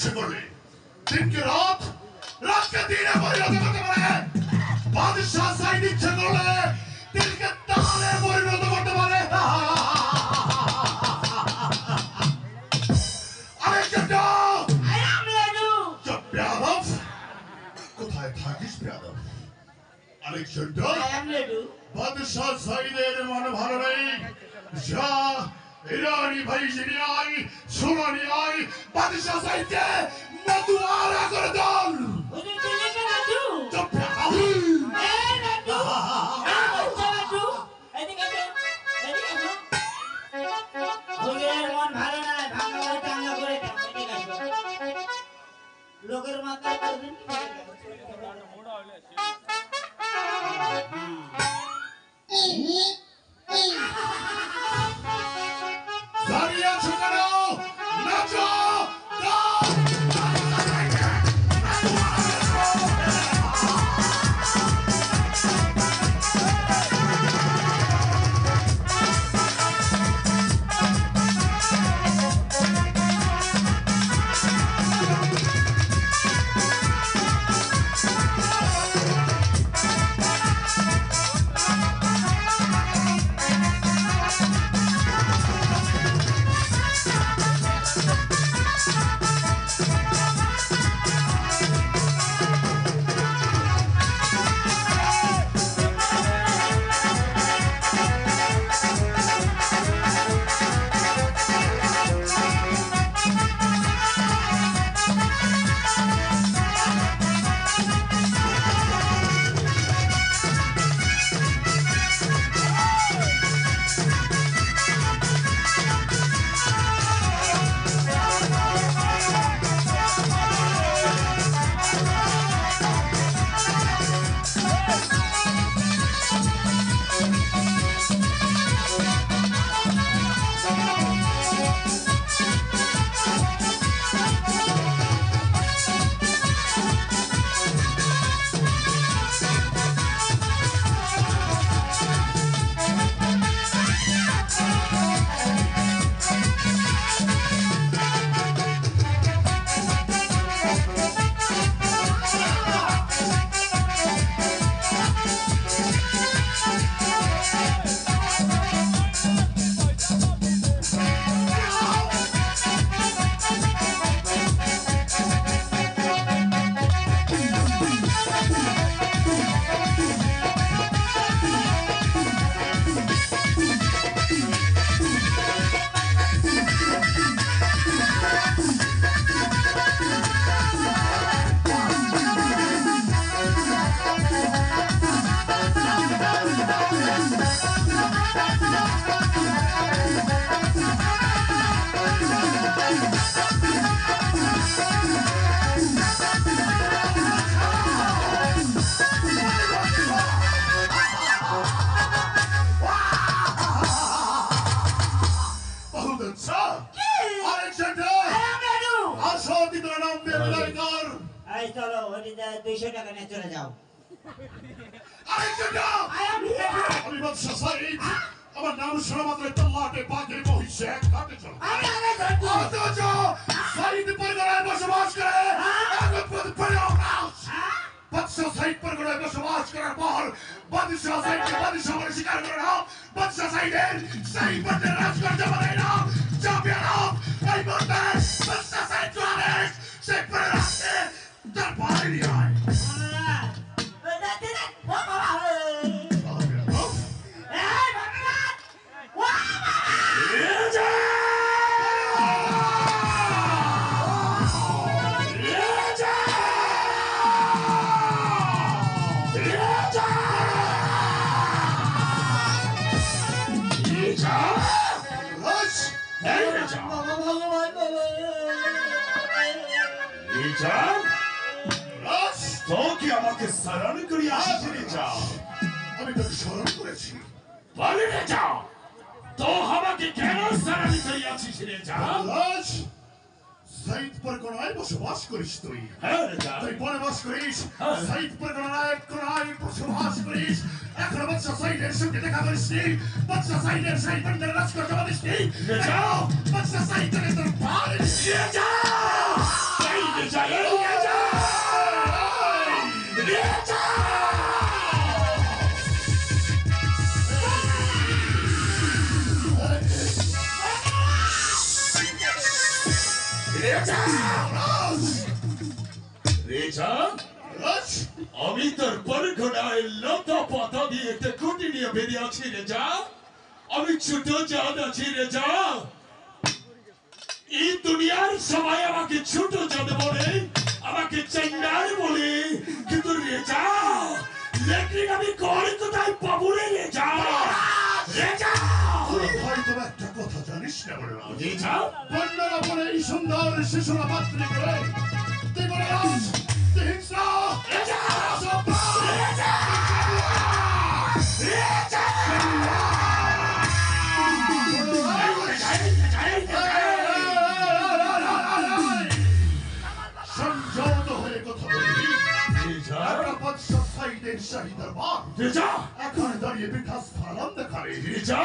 ইচ্ছে করলে দিনকে রাত রাতকে দিনে পরিণত করতে পারে বাদশাহ সাইদ ইচ্ছে করলে দিনকে তালে পরিণত করতে পারে কোথায় থাকিস বেয়াদব আলেকজান্ডার বাদশাহ সাইদের মন ভালো নেই যা ইরানি ভাই যিনি আই সোনানি আই বাদশাহ সাইদকে মতুয়ারা করে দল লোকের মাথায় দাঁড়িয়ে আছো কেন নাচো চলো 200 টাকা নিয়ে চলে যাও আমি বাদশাহ সাইদ আমার নাম শোনা মাত্র তল্লাটে পাকে মহিষে কাটে চলো অথচ সাইদ পরিবারে বসবাস করে বাদশাহ সাইদ পরিবারে বসবাস করার পর বাদশাহ সাইদকে বাদশাহ বলে স্বীকার করে নাও বাদশাহ সাইদের সাইদ বলে রাজকর্য বানাই নাও চাপিয়ানো এই মুহূর্তে বাদশাহ সাইদ আদেশ সে পরে রাখতে তার বাড়ি নিয়ে আয় আমাকে স্মরণ করি আসিনি যাও আমি তোকে স্মরণ করেছি বলে রে যাও তো আমাকে কেন স্মরণ করি আসিস রে যাও সাইদ পরগনায় বসবাস করিস তুই তুই বনবাস করিস সাইদ পরগনায় বসবাস করিস এখন বাদশাহ সাইদের সঙ্গে দেখা করিসনি বাদশাহ সাইদের সাইদ বন্ধের রাজকর্য বানিসনি যাও বাদশাহ সাইদের তোর ভাই যাও রেজা এই রেজা রেজা রেজা রেজা আমি তোর পরগনায় লতা পাতা দিয়ে একটা কুটি নিয়ে বেরিয়ে আছি রেজা আমি ছোট চাঁদ আছি রেজা এই দুনিয়ার সবাই আমাকে ছোট চাঁদ বলে আমাকে চেন্নাই বলে কিন্তু রেজা লেকিন আমি ঘরে কোথায় পাবো রে রেজা রেজা ভাই তোর একটা কথা জানিস না বলে রেজা বন্যারা বলে এই সুন্দর শিশুরা মাতৃ করে তুই বলে হিংসা রেজা রেজা রেজা সংযত হয়ে কথা বলবি রেজা একটা বাদশা সাইদের শাহী দরবার রেজা এখন দাঁড়িয়ে পিঠা স্থানাম দেখারে রেজা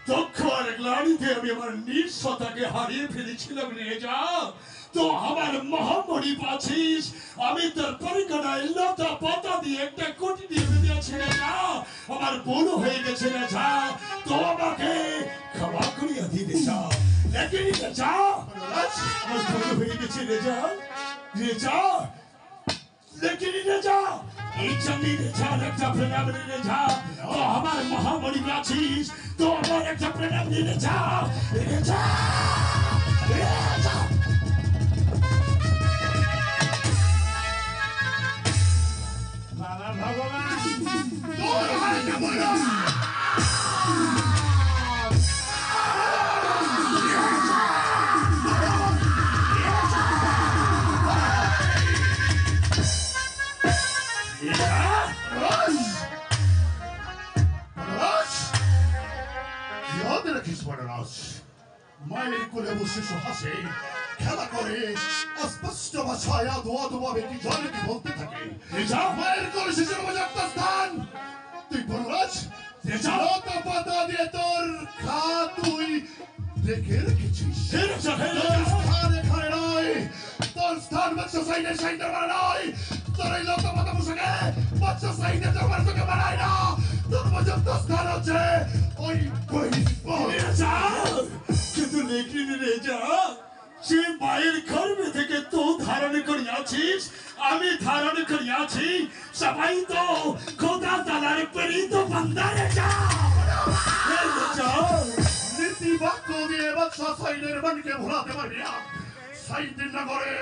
দক্ষ আর গ্লানিতে আমি আমার নিঃস্বতাকে হারিয়ে ফেলেছিলাম রেজা তো আমার মহামণি পাচ্ছিস আমি তোর পরিকল্পনায় লতা পাতা দিয়ে একটা কোটি দিয়ে বেরিয়েছি রেজা আমার ভুল হয়ে গেছে রেজা তো আমাকে ক্ষমা করিয়া দি রেজা লেকিন রেজা আমার ভুল হয়ে গেছে রেজা রেজা लेकिन রেজা এই জমি রেজার একটা প্রণাম রেজা তো আমার মহামণি আছিস তো আমার একটা প্রণাম রেজা রেজা রেজা বাবা ভগবান তোর হয় না বলো মায়ের কোলে বসে হাসে খেলা করে অস্পষ্ট ভাষায় দোয়া দোয়া বেটি জলে কি বলতে থাকে রেজা মায়ের কোলে শিশুর মধ্যে একটা স্থান তুই বনরাজ রেজা লতা পাতা দিয়ে তোর খা তুই রেখে রেখেছিস রেজা তোর স্থান এখানে নয় তোর স্থান বাচ্চা সাইডের সাইডের মানে নয় তোর এই লতা পাতা পোশাকে বাচ্চা সাইডের দরবার তোকে বানায় না তোর পর্যন্ত স্থান হচ্ছে ওই রেজা কিন্তু লেকিন রেজা সে মায়ের গর্ভে থেকে তো ধারণ করিয়াছিস আমি ধারণ করিয়াছি সবাই তো খোদা তালার প্রেরিত বান্দা রেজা রেজা নীতি বাক্য দিয়ে বাদশা সাইদের মনকে ভোলাতে পারবি না সাইদের নগরে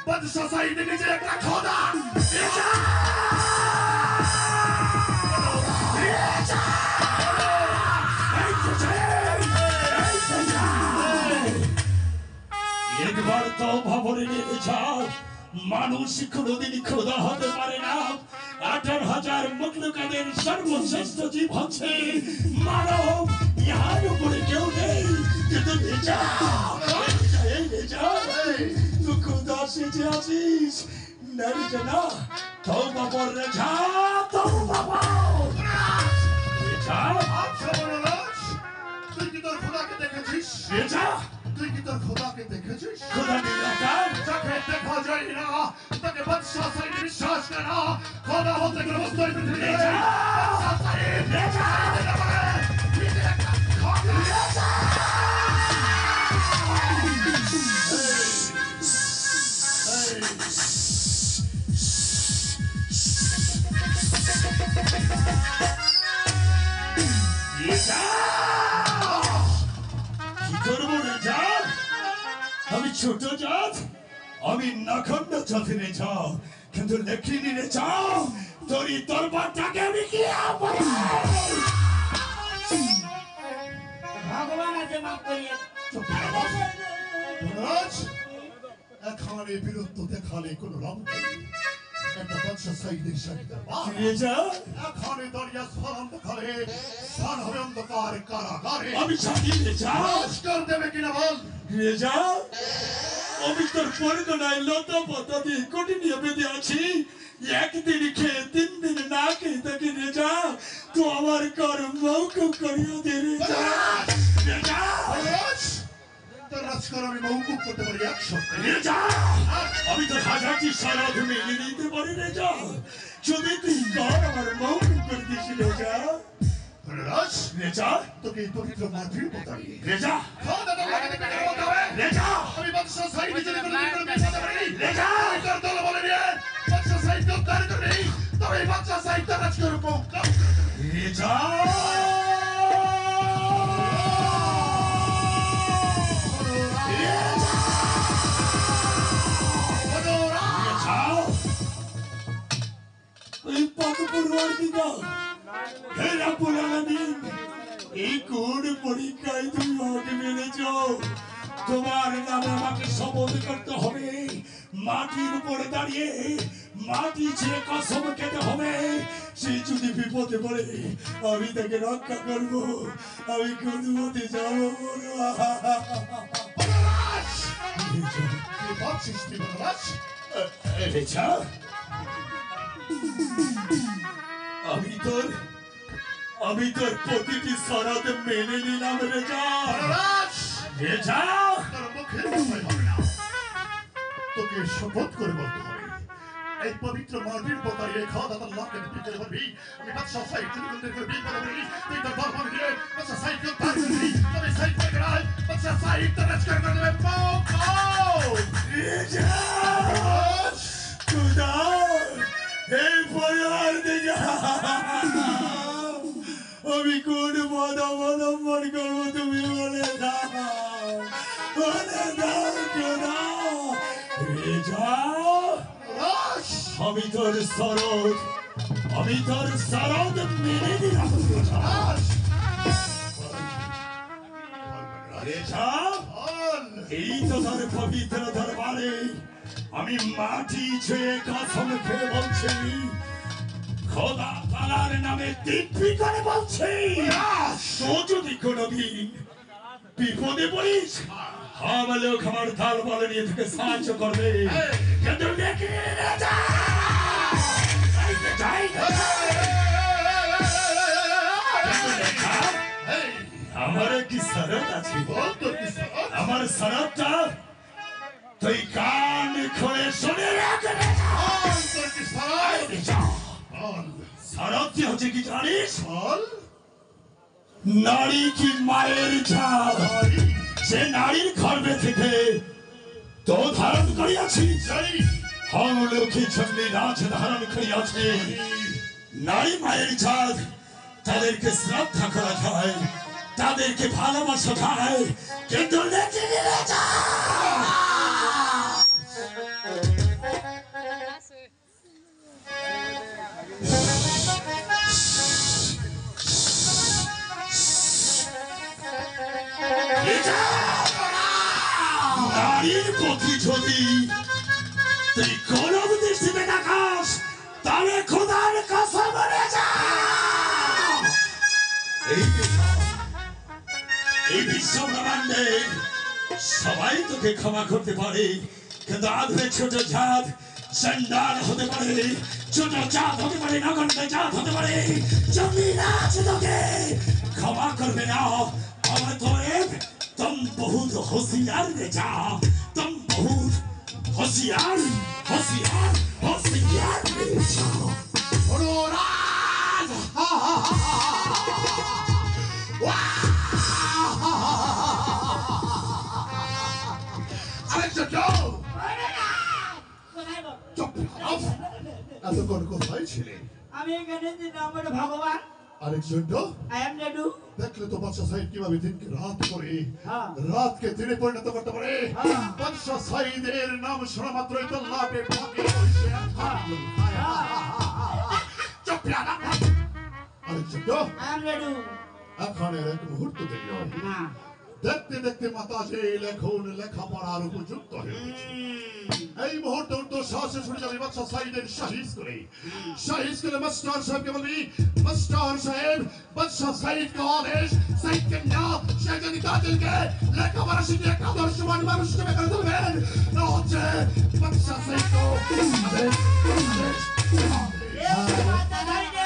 বাদশা সাইদের নিজে একটা খোদা রেজা রেজা একবার তো ভবনে রেজা মানুষ কোনদিন খোদা হতে পারে না 18,000 মখলুকাদের সর্বশ্রেষ্ঠ জীব হচ্ছে মানব ইহার উপরে কেউ নেই কিন্তু রেজা এই রেজা তুই খোদা সেজে আছিস না রেজা না তওবা কর রেজা তওবা কর রেজা আচ্ছা বনরাজ তুই কি তোর খোদাকে দেখেছিস রেজা তুই কি তোর খোদাকে দেখেছিস খোদা নিরাকার যাকে দেখা যায় না তাকে বাদশা সাইদ বিশ্বাস করে না খোদা বলতে গেলে বস্তুই পৃথিবীতে রেজা বাদশা সাইদ রেজা নিজে একটা খোদা রেজা কি করবো রেজা আমি ছোট জাত আমি নখণ্ড জাতি রেজা কিন্তু লেখিনি রেজা তোর এই তরবারটাকে আমি কি ভগবান আছে মাফ করিয়ে বনরাজ এখানে বীরত্ব দেখালে কোনো লাভ নেই একটা বাদশা সাইদের সাইদ রেজা এখানে দাঁড়িয়ে স্মরণ দেখালে স্থান হবে অন্ধকার কারাগারে আমি জানি রেজা নমস্কার দেবে কিনা বল রেজা আমি তোর পরিকল্পনায় লতা পাতা দিয়ে কোটি নিয়ে বেঁধে আছি একদিন খেয়ে 3 দিন না খেয়ে থাকি রেজা তো আমার কর মৌকুব করিয়া দে রেজা রেজা বনরাজ তোর রাজকার আমি মৌকুব করতে পারি 1 সপ্তাহ। রেজা আমি তো হাজারটি সারাত মেনে নিতে পারি রেজা যদি তুই গান আমার মৌকুব করে দিস রেজা রাজ রেজা তোকে এই পবিত্র মাটির পতারি রেজা খাদাটা লাগাতে পেরে বলতে হবে রেজা আমি বাদশা সাইদ যদি কোনো দিন করে পেছাতে পারি রেজা তোর দল বলে নিয়ে বাদশা সাইদ কেউ তার করে তবে এই বাদশা সাইদ তার রাজকার মৌকুব রেজা এই পাকপুরওয়ার দিগা হে রাব্বুল আলামিন এই কোন পরীক্ষায় তুমি আমাকে মেনেছো তোমার নামে আমাকে শপথ করতে হবে মাটির উপরে দাঁড়িয়ে মাটি ছেড়ে কসম খেতে হবে সে যদি বিপদে পড়ে আমি তাকে রক্ষা করব আমি কোন মতে যাবো কি ভাবছিস তুই বলরাজ রেজা আমি তোর প্রতিটি শরৎ মেনে নিলাম রেজা বলরাজ রেজা তোর মুখের কথাই হবে না তোকে শপথ করে বলতে হবে এই পবিত্র মাটির পতারি এই খাদাত আল্লাহকে বিজয় করবি আমি বাদশা সাইদ যদি কোনো দিন করে বিপদে পড়ি তুই তোর দল বলে নিয়ে বাদশা সাইদ কেউ তার করবি তবে সাইদ করে গেলাম বাদশা সাইদ তার রাজকার করে দেবে মৌকুব রেজা খুদা এই পরিবার দিকে আমি কোন পদ অবলম্বন করবো তুমি বলে দাও খুদা রেজা আমি তোর শরৎ মেনে দিলাম রেজা এই তো তোর পবিত্র দরবারে আমি মাটি ছুঁয়ে কসম খেয়ে বলছি খোদা তাআলার নামে দিব্যি করে বলছি তো যদি কোনোদিন বিপদে পড়িস আমার লোক আমার দল বলে নিয়ে থেকে সাহায্য করবে কিন্তু দেখে রাজা আমার কি শরৎ আছে আমার শরৎটা তুই কান খুলে শুনে রাখ শরৎ হচ্ছে কি জানিস নারী কি মায়ের ঝাল সে নারীর গর্ভে থেকে তো ধারণ করিয়াছি হম লক্ষ্মী চন্ডী রাজ ধারণ করিয়াছে নারী মায়ের ঝাল তাদেরকে শ্রদ্ধা করা যায় তাদেরকে ভালোবাসা যায় কিন্তু লেখে রাজা নারীর প্রতি যদি তুই গৌরব দৃষ্টিতে দেখাস তাহলে খোদার কসম রেজা এই বিশ্ব ব্রহ্মাণ্ডে সবাই তোকে ক্ষমা করতে পারে কিন্তু আধে ছোট জাত চন্ডাল হতে পারে ছোট জাত হতে পারে নগণ্য জাত হতে পারে জমিরাজ তোকে ক্ষমা করবে না আমার তো तुम बहुत होशियार बेटा तुम बहुत होशियार होशियार होशियार बेटा অনুরাগ আরেকটা যাও চুপ এতক্ষণ কোথায় ছিলে আমি এখানে আমার ভগবান আরেকজন আই এম লেডু দেখলে তো বাদশা সাইদ কিভাবে দিনকে রাত করে হ্যাঁ। রাতকে দিনে পরিণত করতে পারে হ্যাঁ। বাদশা সাইদের নাম শোনা মাত্রই তো লাটে ফাঁকে হয়েছে চুপ রাখা আরেকজন আই এম লেডু এখন এর এক মুহূর্ত দেরি হয় না দেখতে দেখতে মাতাজে লেখন লেখাপড়ার উপযুক্ত হয়ে উঠেছে এই মুহূর্তে উর্দু সাহসে শুনে যাবে বাদশা সাইদের শাহিজ করে মাস্টার সাহেবকে বলবি মাস্টার সাহেব বাদশা সাইদ का आदेश সাইদ के नाम শাহজাদি তাজলকে লেখাপড়া শিখিয়ে একটা আদর্শবান মানুষ হিসেবে করে তুলবেন না হচ্ছে বাদশা সাইদ को आदेश এ মাতা ধরে